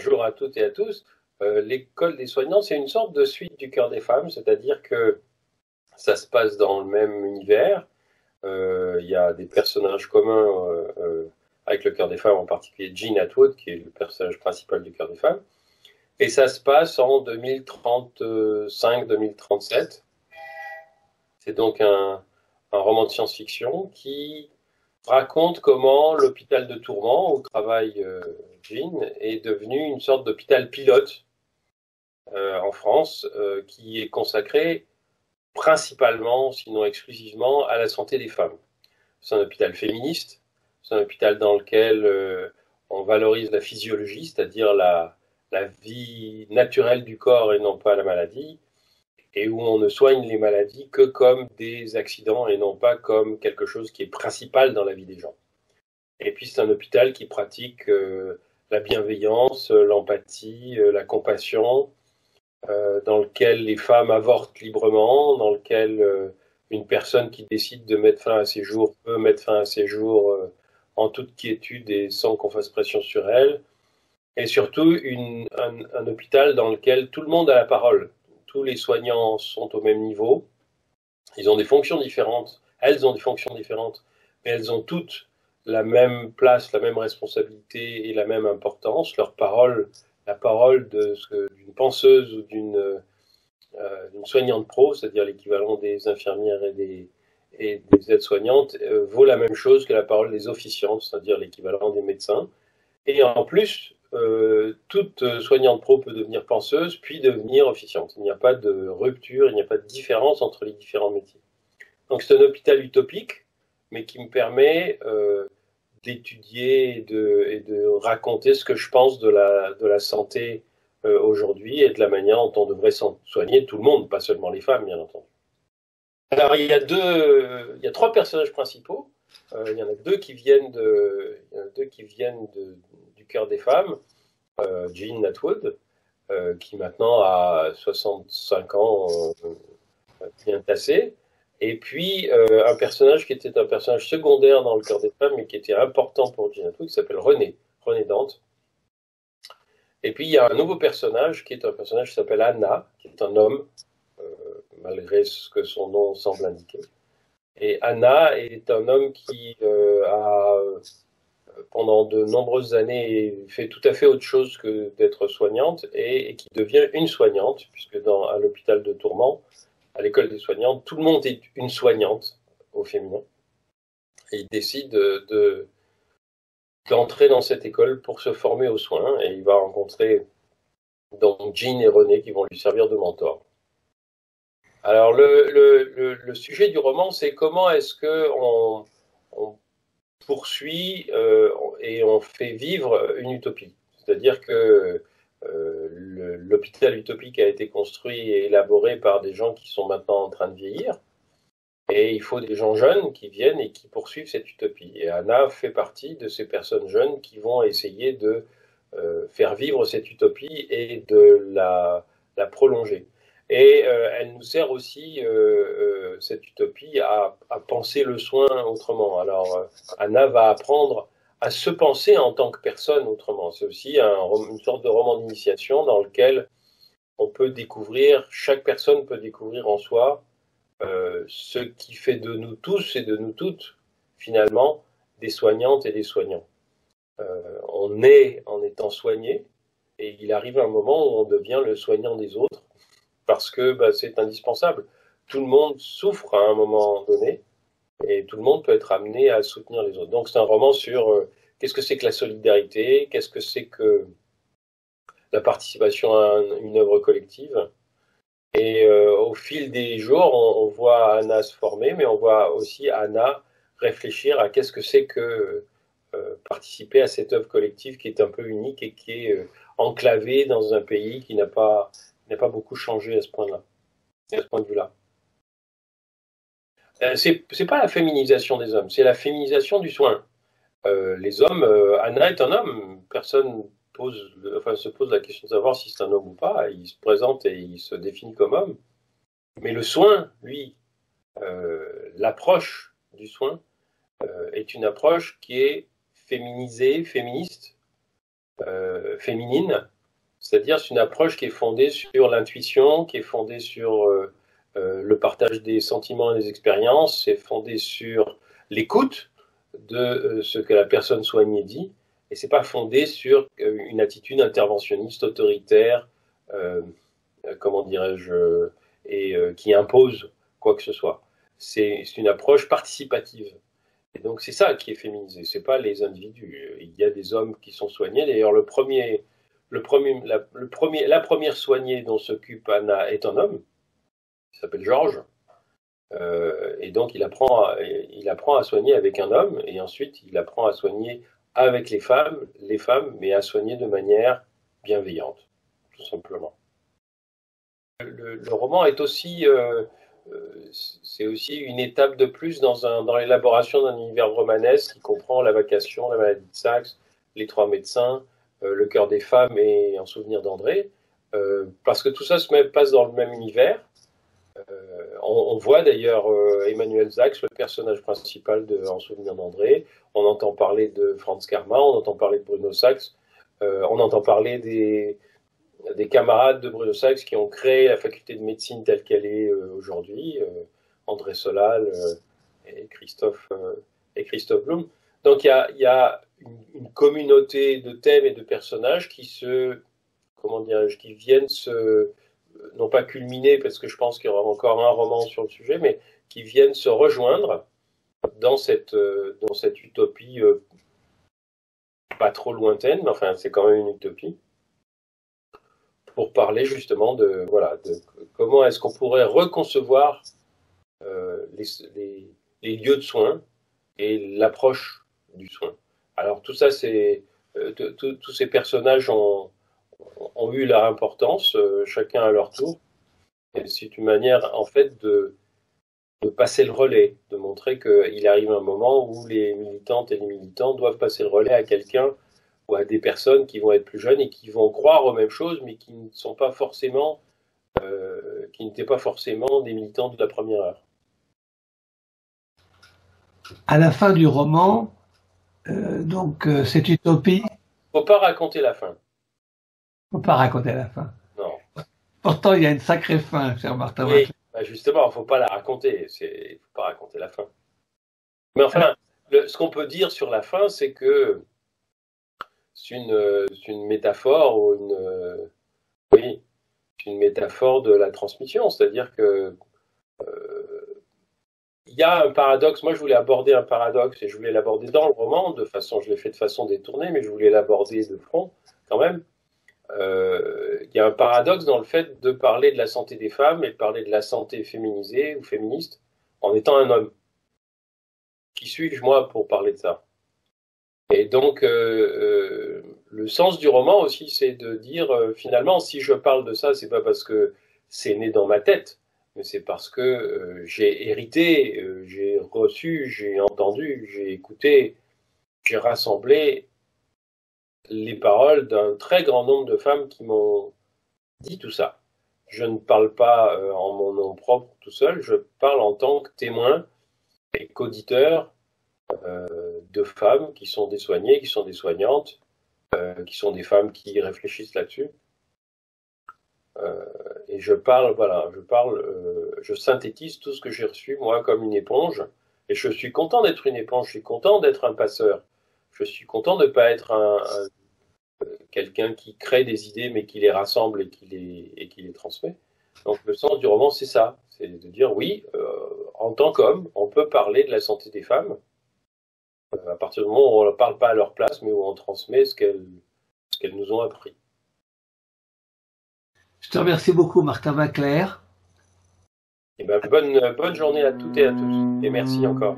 Bonjour à toutes et à tous. L'école des soignants, c'est une sorte de suite du cœur des femmes, c'est-à-dire que ça se passe dans le même univers. Il y a des personnages communs avec le cœur des femmes, en particulier Jean Atwood, qui est le personnage principal du cœur des femmes. Et ça se passe en 2035-2037. C'est donc un roman de science-fiction qui raconte comment l'hôpital de Tourment, où travaille Jean, est devenu une sorte d'hôpital pilote en France, qui est consacré principalement, sinon exclusivement, à la santé des femmes. C'est un hôpital féministe, c'est un hôpital dans lequel on valorise la physiologie, c'est-à-dire la vie naturelle du corps et non pas la maladie, et où on ne soigne les maladies que comme des accidents et non pas comme quelque chose qui est principal dans la vie des gens. Et puis c'est un hôpital qui pratique la bienveillance, l'empathie, la compassion, dans lequel les femmes avortent librement, dans lequel une personne qui décide de mettre fin à ses jours peut mettre fin à ses jours en toute quiétude et sans qu'on fasse pression sur elle. Et surtout un hôpital dans lequel tout le monde a la parole. Tous les soignants sont au même niveau. Ils ont des fonctions différentes. Elles ont des fonctions différentes, mais elles ont toutes la même place, la même responsabilité et la même importance. Leur parole, la parole d'une penseuse ou d'une soignante pro, c'est-à-dire l'équivalent des infirmières et des aides-soignantes, vaut la même chose que la parole des officiantes, c'est-à-dire l'équivalent des médecins. Et en plus, toute soignante pro peut devenir penseuse, puis devenir officiante. Il n'y a pas de rupture, il n'y a pas de différence entre les différents métiers. Donc c'est un hôpital utopique, mais qui me permet d'étudier et de raconter ce que je pense de la santé aujourd'hui et de la manière dont on devrait soigner tout le monde, pas seulement les femmes, bien entendu. Alors il y a trois personnages principaux. Il y en a deux qui viennent du cœur des femmes. Jean Atwood, qui maintenant a 65 ans, bien tassé. Et puis un personnage qui était un personnage secondaire dans le cœur des femmes, mais qui était important pour Jean Atwood, qui s'appelle René Dante. Et puis il y a un nouveau personnage qui est un personnage qui s'appelle Anna, qui est un homme, malgré ce que son nom semble indiquer. Et Anna est un homme qui a, pendant de nombreuses années, fait tout à fait autre chose que d'être soignante et qui devient une soignante, puisque à l'hôpital de Tourment, à l'école des soignantes, tout le monde est une soignante au féminin. Et il décide d'entrer dans cette école pour se former aux soins et il va rencontrer donc Jean et René qui vont lui servir de mentor. Alors le sujet du roman, c'est comment est-ce qu'on poursuit et on fait vivre une utopie. C'est-à-dire que l'hôpital utopique a été construit et élaboré par des gens qui sont maintenant en train de vieillir. Et il faut des gens jeunes qui viennent et qui poursuivent cette utopie. Et Anna fait partie de ces personnes jeunes qui vont essayer de faire vivre cette utopie et de la prolonger. Et elle nous sert aussi, cette utopie, à penser le soin autrement. Alors, Anna va apprendre à se penser en tant que personne autrement. C'est aussi une sorte de roman d'initiation dans lequel on peut découvrir, chaque personne peut découvrir en soi ce qui fait de nous tous et de nous toutes, finalement, des soignantes et des soignants. On est en étant soigné, et il arrive un moment où on devient le soignant des autres, parce que c'est indispensable. Tout le monde souffre à un moment donné, et tout le monde peut être amené à soutenir les autres. Donc c'est un roman sur qu'est-ce que c'est que la solidarité, qu'est-ce que c'est que la participation à une œuvre collective. Et au fil des jours, on voit Anna se former, mais on voit aussi Anna réfléchir à qu'est-ce que c'est que participer à cette œuvre collective qui est un peu unique et qui est enclavée dans un pays qui n'a pas beaucoup changé à ce point-là, à ce point de vue-là. C'est pas la féminisation des hommes, c'est la féminisation du soin. Les hommes, Anna est un homme, personne se pose la question de savoir si c'est un homme ou pas, il se présente et il se définit comme homme. Mais le soin, lui, l'approche du soin est une approche qui est féminisée, féministe, féminine, C'est-à-dire c'est une approche qui est fondée sur l'intuition, qui est fondée sur le partage des sentiments et des expériences, c'est fondé sur l'écoute de ce que la personne soignée dit, et c'est pas fondé sur une attitude interventionniste, autoritaire, comment dirais-je, et qui impose quoi que ce soit. C'est une approche participative. Et donc c'est ça qui est féminisé, c'est pas les individus. Il y a des hommes qui sont soignés. D'ailleurs, la première soignée dont s'occupe Anna est un homme, qui s'appelle Georges. Et donc il apprend à soigner avec un homme, et ensuite il apprend à soigner avec les femmes, mais à soigner de manière bienveillante, tout simplement. Le roman est aussi, c'est aussi une étape de plus dans l'élaboration d'un univers romanesque qui comprend la vacation, la maladie de Saxe, les trois médecins, le cœur des femmes et En souvenir d'André, parce que tout ça se passe dans le même univers. On voit d'ailleurs Emmanuel Sachs, le personnage principal de En souvenir d'André. On entend parler de Franz Karma, on entend parler de Bruno Sachs, on entend parler des camarades de Bruno Sachs qui ont créé la faculté de médecine telle qu'elle est aujourd'hui, André Solal et Christophe Blum. Donc il y a une communauté de thèmes et de personnages qui qui viennent non pas culminer, parce que je pense qu'il y aura encore un roman sur le sujet, mais qui viennent se rejoindre dans cette utopie pas trop lointaine, mais enfin c'est quand même une utopie, pour parler justement de comment est-ce qu'on pourrait reconcevoir les lieux de soins et l'approche du soin. Alors tout ça, tous ces personnages ont eu leur importance, chacun à leur tour. Et c'est une manière, en fait, de passer le relais, de montrer qu'il arrive un moment où les militantes et les militants doivent passer le relais à quelqu'un ou à des personnes qui vont être plus jeunes et qui vont croire aux mêmes choses, mais qui ne sont pas forcément, qui n'étaient pas forcément des militants de la première heure. À la fin du roman, cette utopie. Faut pas raconter la fin. Faut pas raconter la fin. Non. Pourtant, il y a une sacrée fin, cher Martin. Oui, justement, faut pas la raconter. Faut pas raconter la fin. Mais enfin, ce qu'on peut dire sur la fin, c'est que c'est une métaphore ou une métaphore de la transmission. C'est-à-dire que il y a un paradoxe. Moi, je voulais aborder un paradoxe et je voulais l'aborder dans le roman. Je l'ai fait de façon détournée, mais je voulais l'aborder de front quand même. Il y a un paradoxe dans le fait de parler de la santé des femmes et de parler de la santé féminisée ou féministe en étant un homme. Qui suis-je, moi, pour parler de ça? Et donc, le sens du roman aussi, c'est de dire, finalement, si je parle de ça, c'est pas parce que c'est né dans ma tête, mais c'est parce que j'ai hérité, j'ai reçu, j'ai entendu, j'ai écouté, j'ai rassemblé les paroles d'un très grand nombre de femmes qui m'ont dit tout ça. Je ne parle pas en mon nom propre tout seul, je parle en tant que témoin et qu'auditeur de femmes qui sont des soignées, qui sont des soignantes, qui sont des femmes qui réfléchissent là-dessus. Et je synthétise tout ce que j'ai reçu, moi, comme une éponge. Et je suis content d'être une éponge, je suis content d'être un passeur. Je suis content de ne pas être quelqu'un qui crée des idées, mais qui les rassemble et qui les transmet. Donc le sens du roman, c'est ça. C'est de dire, oui, en tant qu'homme, on peut parler de la santé des femmes, à partir du moment où on ne parle pas à leur place, mais où on transmet ce qu'elles nous ont appris. Je te remercie beaucoup, Martin Winkler. Et bonne journée à toutes et à tous. Et merci encore.